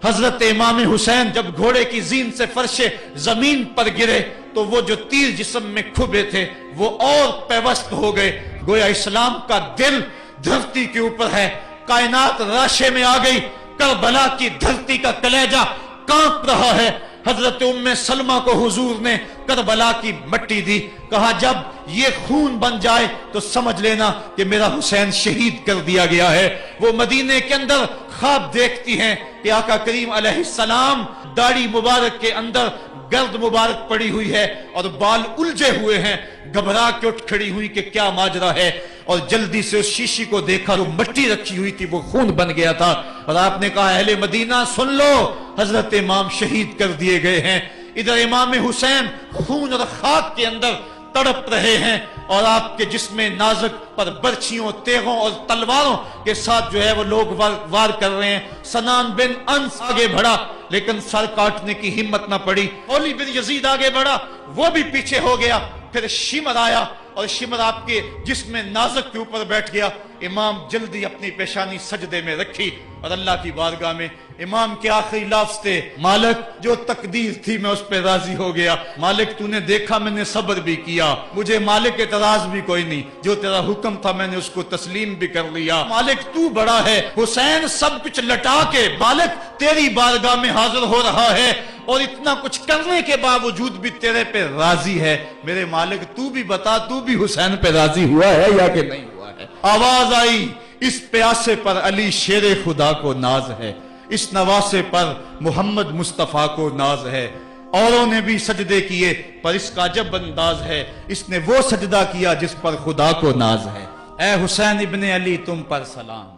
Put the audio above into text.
حضرت امام حسین جب گھوڑے کی زین سے فرش زمین پر گرے تو وہ جو تیر جسم میں کھبے تھے وہ اور پیوست ہو گئے، گویا اسلام کا دل دھرتی کے اوپر ہے، کائنات راشے میں آ گئی، کربلا کی دھرتی کا کلیجہ کانپ رہا ہے۔ حضرت ام سلمہ کو حضور نے کربلا کی مٹی دی، کہا جب یہ خون بن جائے تو سمجھ لینا کہ میرا حسین شہید کر دیا گیا ہے۔ وہ مدینے کے اندر خواب دیکھتی ہیں کہ آقا کریم علیہ السلام داڑھی مبارک کے اندر گرد مبارک پڑی ہوئی ہے اور بال الجھے ہوئے ہیں، گھبرا کے اٹھ کھڑی ہوئی کہ کیا ماجرا ہے، اور جلدی سے اس شیشی کو دیکھا جو مٹی رکھی ہوئی تھی وہ خون بن گیا تھا، اور آپ نے کہا اہل مدینہ سن لو، حضرت امام شہید کر دیے گئے ہیں۔ ادھر امام حسین خون اور خاک کے اندر تڑپ رہے ہیں اور آپ کے جسم نازک پر برچھیوں، تیغوں اور تلواروں کے ساتھ جو ہے وہ لوگ وار کر رہے ہیں۔ سنان بن انس آگے بڑھا لیکن سر کاٹنے کی ہمت نہ پڑی، اولی بن یزید آگے بڑھا وہ بھی پیچھے ہو گیا، پھر شمر آیا اور شمر آپ کے جسم نازک کے اوپر بیٹھ گیا۔ امام جلدی اپنی پیشانی سجدے میں رکھی اور اللہ کی بارگاہ میں امام کے آخری لفظ تھے، مالک جو تقدیر تھی میں اس پہ راضی ہو گیا، مالک تو نے دیکھا میں نے صبر بھی کیا، مجھے مالک اعتراض بھی کوئی نہیں، جو تیرا حکم تھا میں نے اس کو تسلیم بھی کر لیا، مالک تو بڑا ہے۔ حسین سب کچھ لٹا کے مالک تیری بارگاہ میں حاضر ہو رہا ہے اور اتنا کچھ کرنے کے باوجود بھی تیرے پہ راضی ہے، میرے مالک تو بھی بتا تو بھی حسین پہ راضی ہوا ہے یا کہ نہیں ہوا ہے۔ آواز آئی اس پیاسے پر علی شیر خدا کو ناز ہے، اس نواسے پر محمد مصطفیٰ کو ناز ہے، اوروں نے بھی سجدے کیے پر اس کا عجب انداز ہے، اس نے وہ سجدہ کیا جس پر خدا کو ناز ہے۔ اے حسین ابن علی تم پر سلام۔